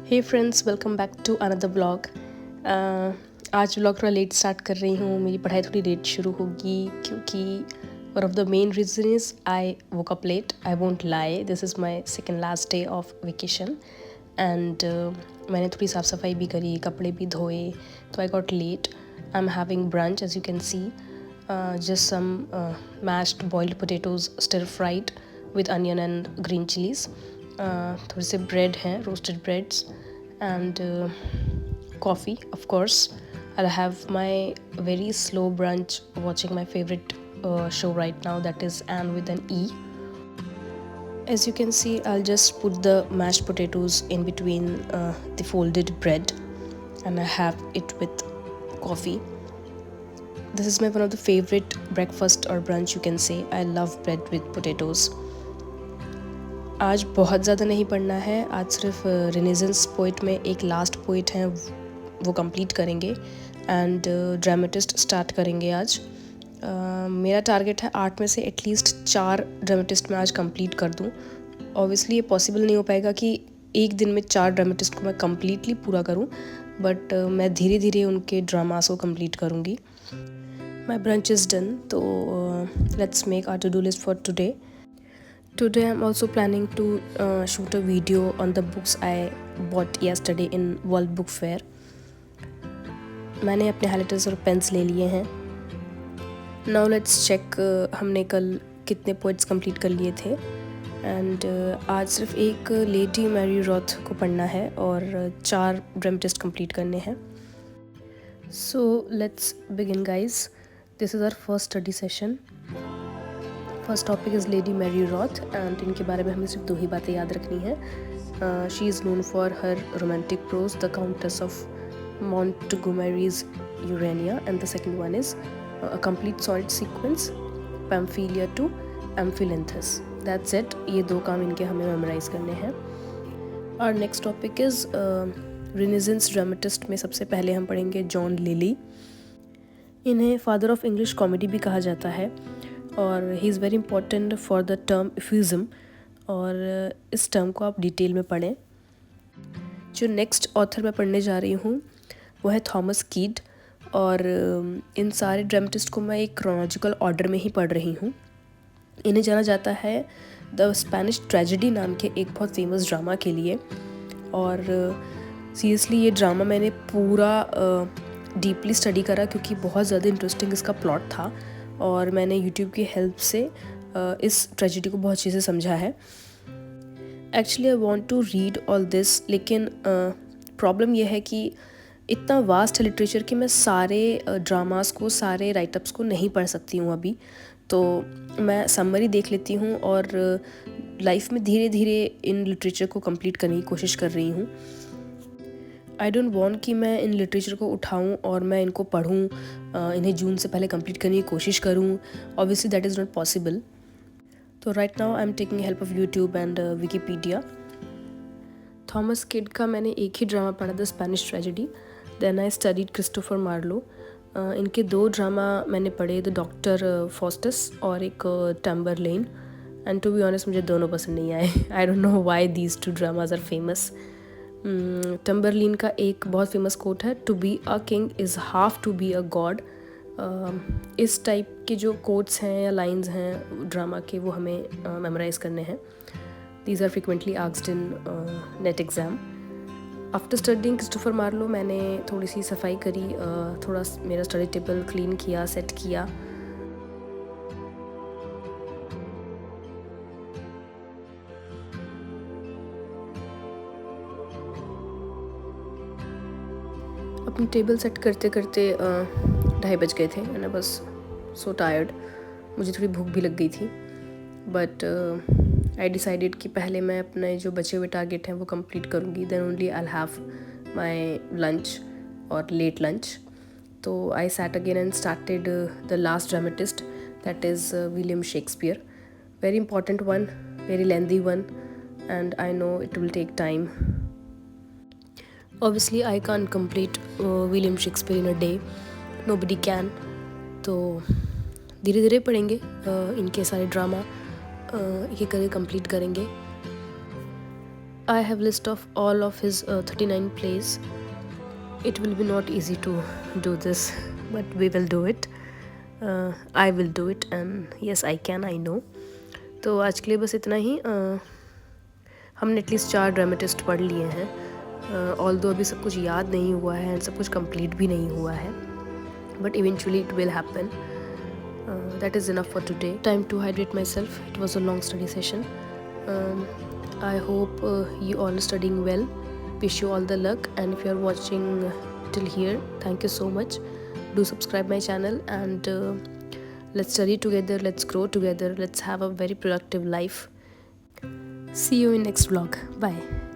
Hey friends, welcome back to another blog. आज blog थोड़ा late start कर रही हूँ। मेरी पढ़ाई थोड़ी लेट शुरू होगी क्योंकि one of the main reason is I woke up late. I won't lie, this is my second last day of vacation and मैंने थोड़ी साफ़ सफाई भी करी, कपड़े भी धोए, तो I got late. I am having brunch as you can see, just some mashed boiled potatoes stir fried with onion and green chilies. थोड़े से bread हैं, roasted breads, and coffee of course. I'll have my very slow brunch watching my favorite show right now, that is Anne with an E. As you can see, I'll just put the mashed potatoes in between the folded bread and I have it with coffee. This is my one of the favorite breakfast or brunch you can say. I love bread with potatoes. आज बहुत ज़्यादा नहीं पढ़ना है, आज सिर्फ renaissance poet में एक लास्ट पोइट हैं वो कंप्लीट करेंगे एंड ड्रामेटिस्ट स्टार्ट करेंगे आज। मेरा टारगेट है 8 में से एटलीस्ट 4 ड्रामेटिस्ट मैं आज कंप्लीट कर दूं। ऑब्वियसली ये पॉसिबल नहीं हो पाएगा कि एक दिन में 4 ड्रामेटिस्ट को मैं कम्प्लीटली पूरा करूं, बट मैं धीरे धीरे उनके ड्रामास को कंप्लीट करूंगी। My brunch is done, so let's make our to-do list for today. Today I'm also planning to shoot a video on the books I bought yesterday in World Book Fair. मैंने अपने highlighters और pens ले लिए हैं। Now let's check हमने कल कितने poets complete कर लिए थे एंड आज सिर्फ एक लेडी मैरी रॉथ को पढ़ना है और 4 ड्रामेटिस्ट कंप्लीट करने हैं। So let's begin guys. This is our first study session. First topic is Lady Mary Roth and इनके बारे में हमें सिर्फ 2 ही बातें याद रखनी है। She is known for her romantic prose, The Countess of Montgomery's Urania, and the second one is a complete sonnet sequence, Pamphylia to Amphilinthus. That's it. ये 2 काम इनके हमें मेमोराइज करने हैं। Our next topic is Renaissance dramatist में सबसे पहले हम पढ़ेंगे जॉन लिली। इन्हें फादर ऑफ इंग्लिश कॉमेडी भी कहा जाता है और he is very important for the term इफ्यूज़म, और इस टर्म को आप डिटेल में पढ़ें। जो नेक्स्ट ऑथर मैं पढ़ने जा रही हूँ वो है थॉमस कीड, और इन सारे ड्रामेटिस्ट को मैं एक क्रोनोलॉजिकल ऑर्डर में ही पढ़ रही हूँ। इन्हें जाना जाता है द स्पेनिश ट्रेजेडी नाम के एक बहुत फेमस ड्रामा के लिए, और सीरियसली ये ड्रामा मैंने पूरा डीपली स्टडी करा क्योंकि बहुत ज़्यादा इंटरेस्टिंग इसका प्लॉट था और मैंने यूट्यूब की हेल्प से इस ट्रेजेडी को बहुत अच्छे से समझा है। Actually I want to read all this, लेकिन प्रॉब्लम यह है कि इतना वास्ट है लिटरेचर कि मैं सारे ड्रामास को, सारे राइटअप्स को नहीं पढ़ सकती हूँ अभी, तो मैं समरी देख लेती हूँ और लाइफ में धीरे धीरे इन लिटरेचर को कंप्लीट करने की कोशिश कर रही हूँ। आई डोंट वांट कि मैं इन लिटरेचर को उठाऊं और मैं इनको पढूं, इन्हें जून से पहले कंप्लीट करने की कोशिश करूं। Obviously that is not possible. तो right now I am taking help of YouTube and Wikipedia. Thomas Kyd का मैंने एक ही ड्रामा पढ़ा, the Spanish tragedy. Then I studied Christopher Marlowe. इनके 2 ड्रामा मैंने पढ़े, द डॉक्टर फॉस्टस और एक Tamburlaine, and to be honest मुझे दोनों पसंद नहीं आए। I don't know why these 2 dramas are famous. Tamburlaine का एक बहुत फेमस कोट है, to be a king is half to be a god. इस टाइप के जो कोट्स हैं या लाइंस हैं ड्रामा के, वो हमें मेमोराइज करने हैं। These are frequently asked in NET exam. After studying Christopher Marlowe मैंने थोड़ी सी सफाई करी, थोड़ा मेरा स्टडी टेबल क्लीन किया, सेट किया। अपनी टेबल सेट करते करते 2:30 बज गए थे and I was so tired. मुझे थोड़ी भूख भी लग गई थी, बट आई डिसाइडेड कि पहले मैं अपने जो बचे हुए टारगेट हैं वो कंप्लीट करूँगी, then only I will have my lunch और लेट लंच। तो I sat again and started the last dramatist, that is William Shakespeare. Very important one, very lengthy one, and I know it will take time. Obviously I can't complete William Shakespeare in a day, nobody can. तो धीरे धीरे पढ़ेंगे इनके सारे drama, एक एक करके complete करेंगे। I have list of all of his 39 plays. It will be not easy to do this, but we will do it. I will do it and yes I can, I know. तो आज के लिए बस इतना ही. हमने at least 4 dramatist पढ़ लिए हैं. ऑल्दो अभी सब कुछ याद नहीं हुआ है एंड सब कुछ कंप्लीट भी नहीं हुआ है, but eventually it will happen. That is enough for today. Time to hydrate myself. It was a long study session. I hope you all are studying well. Wish you all the luck, and if you are watching till here, thank you so much. Do subscribe my channel and let's study together, let's grow together, let's have a very productive life. See you in next vlog. Bye.